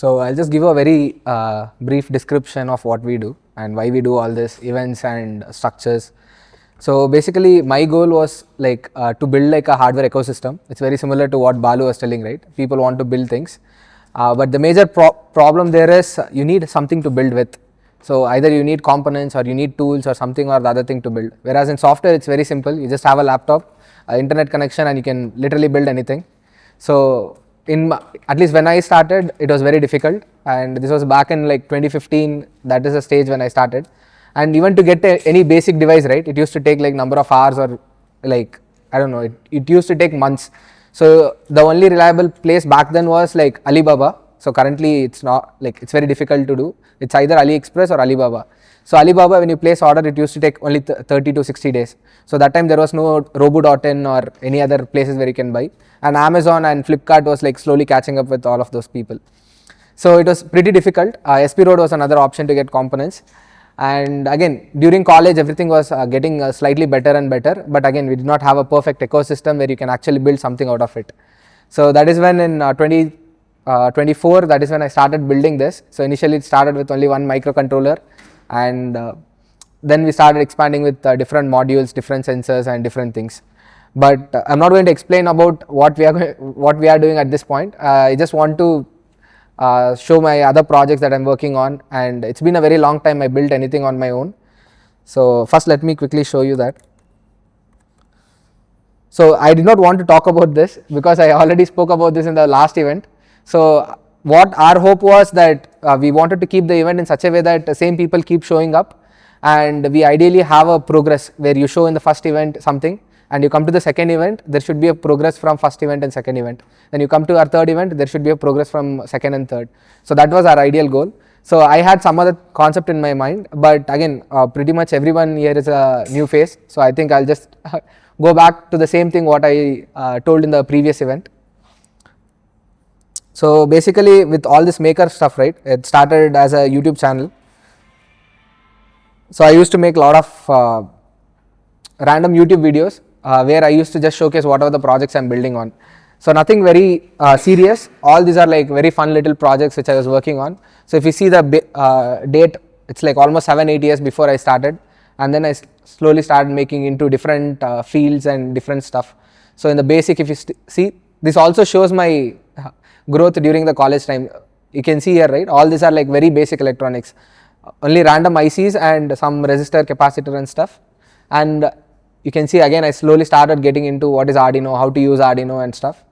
So I'll just give a very brief description of what we do and why we do all this events and structures. So basically my goal was like to build like a hardware ecosystem. It's very similar to what Balu was telling, right? People want to build things, but the major problem there is you need something to build with. So either you need components or you need tools or something or the other thing to build. Whereas in software it's very simple. You just have a laptop, internet connection, and you can literally build anything. So at least when I started, it was very difficult, and this was back in like 2015. That is the stage when I started. And even to get any basic device, right, it used to take like number of hours, or like, I don't know, it used to take months. So the only reliable place back then was like Alibaba. So currently it's not, like, it's very difficult to do. It's either AliExpress or Alibaba. So Alibaba, when you place order, it used to take only 30 to 60 days. So that time there was no Robo.in or any other places where you can buy. And Amazon and Flipkart was like slowly catching up with all of those people. So it was pretty difficult. SP Road was another option to get components. And again, during college, everything was getting slightly better and better. But again, we did not have a perfect ecosystem where you can actually build something out of it. So that is when in 2024, that is when I started building this. So initially it started with only one microcontroller, and then we started expanding with different modules, different sensors and different things. But I'm not going to explain about what we are doing at this point. I just want to show my other projects that I'm working on, and it's been a very long time I built anything on my own. So first let me quickly show you that. So I did not want to talk about this because I already spoke about this in the last event. So what our hope was that we wanted to keep the event in such a way that the same people keep showing up, and we ideally have a progress where you show in the first event something, and you come to the second event, there should be a progress from first event and second event. Then you come to our third event, there should be a progress from second and third. So that was our ideal goal. So I had some other concept in my mind, but again, pretty much everyone here is a new face. So I think I'll just go back to the same thing what I told in the previous event. So basically with all this maker stuff, right, it started as a YouTube channel. So I used to make a lot of random YouTube videos where I used to just showcase whatever the projects I'm building on. So nothing very serious. All these are like very fun little projects which I was working on. So if you see the date, it's like almost 7-8 years before I started, and then I slowly started making into different fields and different stuff. So in the basic, if you see, this also shows my growth during the college time. You can see here, right, all these are like very basic electronics, only random ICs and some resistor, capacitor and stuff. And you can see again I slowly started getting into what is Arduino, how to use Arduino and stuff.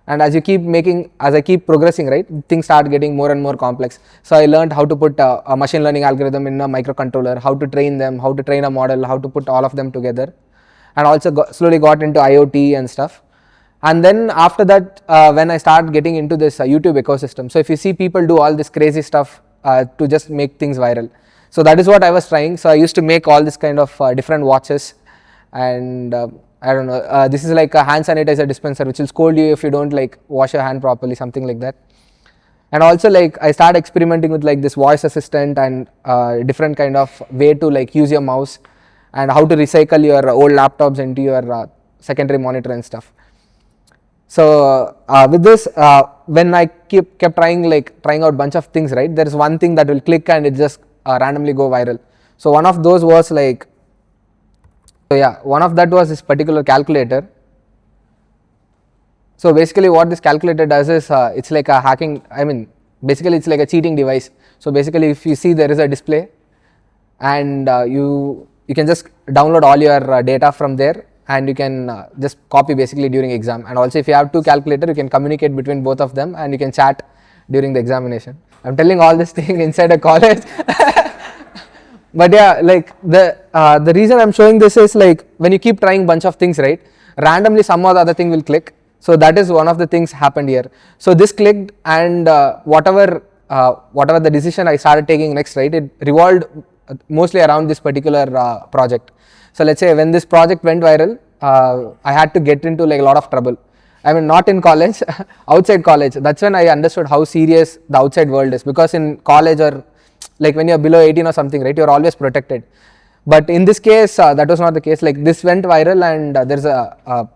And as I keep progressing, right, things start getting more and more complex. So I learned how to put a machine learning algorithm in a microcontroller, how to train them, how to train a model, how to put all of them together, and also slowly got into IoT and stuff. And then after that, when I started getting into this YouTube ecosystem, so if you see people do all this crazy stuff to just make things viral, so that is what I was trying. So I used to make all this kind of different watches, and I don't know, this is like a hand sanitizer dispenser which will scold you if you don't like wash your hand properly, something like that. And also like I started experimenting with like this voice assistant and different kind of way to like use your mouse, and how to recycle your old laptops into your secondary monitor and stuff. So with this, when I kept trying out bunch of things, right, there is one thing that will click and it just randomly go viral. So one of those was like, one of that was this particular calculator. So basically what this calculator does is it's like a hacking, basically it's like a cheating device. So basically if you see there is a display, and you can just download all your data from there, and you can just copy basically during exam. And also if you have two calculators, you can communicate between both of them, and you can chat during the examination. I'm telling all this thing inside a college. But yeah, like the reason I'm showing this is like when you keep trying bunch of things, right, randomly some or the other thing will click. So that is one of the things happened here. So this clicked, and whatever the decision I started taking next, right, it revolved mostly around this particular project. So let's say when this project went viral, I had to get into like a lot of trouble. Not in college, outside college. That's when I understood how serious the outside world is, because in college or like when you're below 18 or something, right, you're always protected. But in this case, that was not the case. Like this went viral, and there's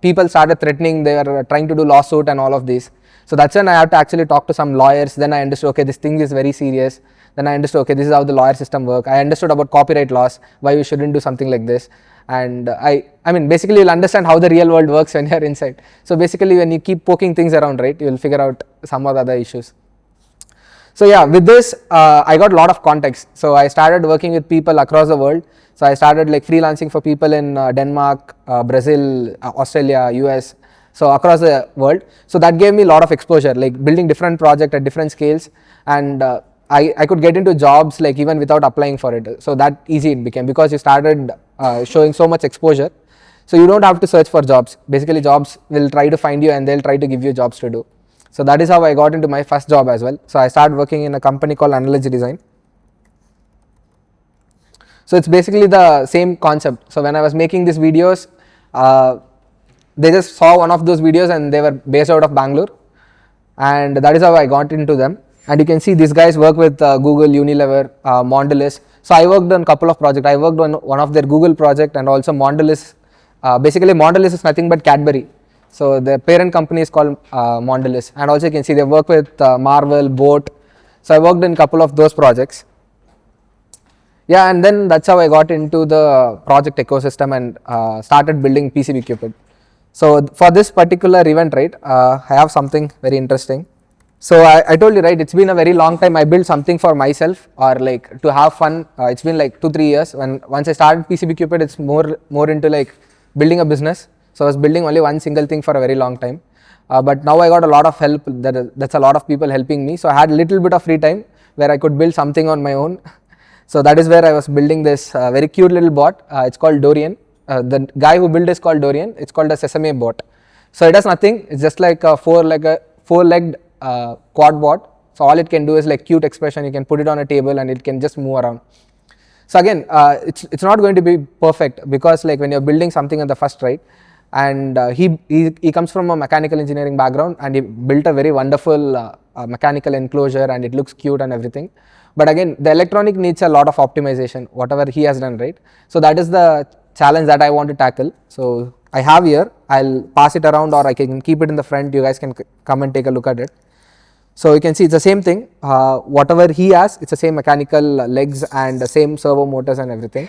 people started threatening. They were trying to do lawsuit and all of these. So that's when I had to actually talk to some lawyers. Then I understood, okay, this thing is very serious. Then I understood, okay, this is how the lawyer system works. I understood about copyright laws, why we shouldn't do something like this. And I mean, basically, you'll understand how the real world works when you're inside. So basically, when you keep poking things around, right, you'll figure out some of the other issues. So yeah, with this, I got a lot of context. So I started working with people across the world. So I started like freelancing for people in Denmark, Brazil, Australia, US, so across the world. So that gave me a lot of exposure, like building different projects at different scales, and I could get into jobs like even without applying for it. So that easy it became, because you started showing so much exposure. So you don't have to search for jobs. Basically, jobs will try to find you, and they'll try to give you jobs to do. So that is how I got into my first job as well. So I started working in a company called Analogy Design. So it's basically the same concept. So when I was making these videos, they just saw one of those videos and they were based out of Bangalore, and that is how I got into them. And you can see these guys work with Google, Unilever, Mondelez. So I worked on a couple of projects. I worked on one of their Google project and also Mondelez. Basically Mondelez is nothing but Cadbury. So the parent company is called Mondelez, and also you can see they work with Marvel, Boat. So I worked in a couple of those projects. Yeah, and then that's how I got into the project ecosystem and started building PCB Cupid. So for this particular event, right, I have something very interesting. So I told you, right, it's been a very long time I built something for myself or like to have fun. It's been like 2-3 years. Once I started PCB Cupid, it's more into like building a business. So I was building only one single thing for a very long time. But now I got a lot of help. That's a lot of people helping me. So I had a little bit of free time where I could build something on my own. So that is where I was building this very cute little bot. It's called Dorian. The guy who built is called Dorian. It's called a Sesame bot. So it does nothing. It's just like a four-legged quad bot. So all it can do is like cute expression. You can put it on a table and it can just move around. So again, it's not going to be perfect, because like when you're building something at the first try, and he comes from a mechanical engineering background, and he built a very wonderful mechanical enclosure, and it looks cute and everything. But again, the electronic needs a lot of optimization, whatever he has done, right? So that is the challenge that I want to tackle. So I have here, I'll pass it around, or I can keep it in the front. You guys can come and take a look at it. So you can see it's the same thing. Whatever he has, it's the same mechanical legs and the same servo motors and everything.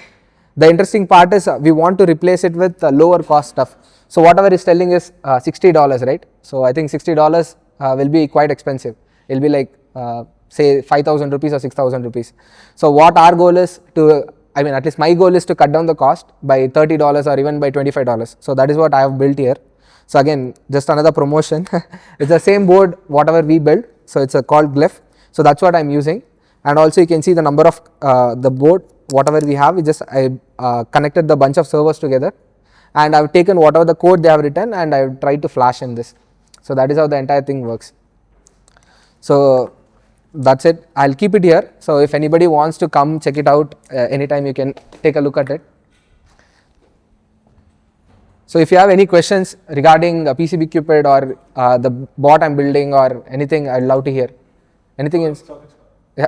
The interesting part is we want to replace it with lower cost stuff. So whatever he's telling is $60, right? So I think $60 will be quite expensive. It'll be like say 5,000 rupees or 6,000 rupees. So what our goal is to, I mean, at least my goal is to cut down the cost by $30 or even by $25. So that is what I have built here. So again, just another promotion. It's the same board whatever we build. So it's called Glyph. So that's what I'm using. And also you can see the number of the board whatever we have. I connected the bunch of servers together, and I've taken whatever the code they have written and I've tried to flash in this. So that is how the entire thing works. So that's it. I'll keep it here. So if anybody wants to come check it out anytime, you can take a look at it. So if you have any questions regarding PCB Cupid or the bot I'm building or anything, I'd love to hear. Anything else? Yeah,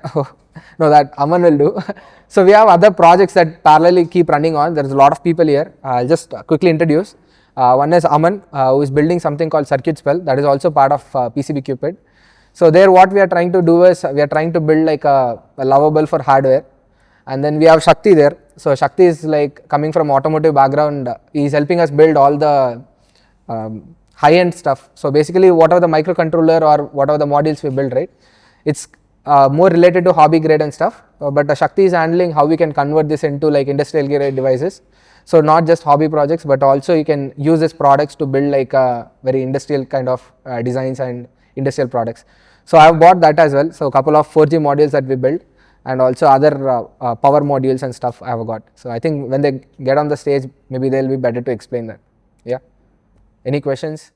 no, that Aman will do. So we have other projects that parallelly keep running on. There's a lot of people here. I'll just quickly introduce. One is Aman, who is building something called Circuit Spell. That is also part of PCB Cupid. So there what we are trying to do is we are trying to build like a lovable for hardware. And then we have Shakti there. So Shakti is like coming from automotive background. He is helping us build all the high-end stuff. So basically whatever the microcontroller or whatever the modules we build, right, it's more related to hobby grade and stuff. But Shakti is handling how we can convert this into like industrial grade devices. So not just hobby projects, but also you can use these products to build like a very industrial kind of designs and industrial products. So I have bought that as well. So a couple of 4G modules that we built, and also other power modules and stuff I have got. So I think when they get on the stage, maybe they'll be better to explain that. Yeah. Any questions?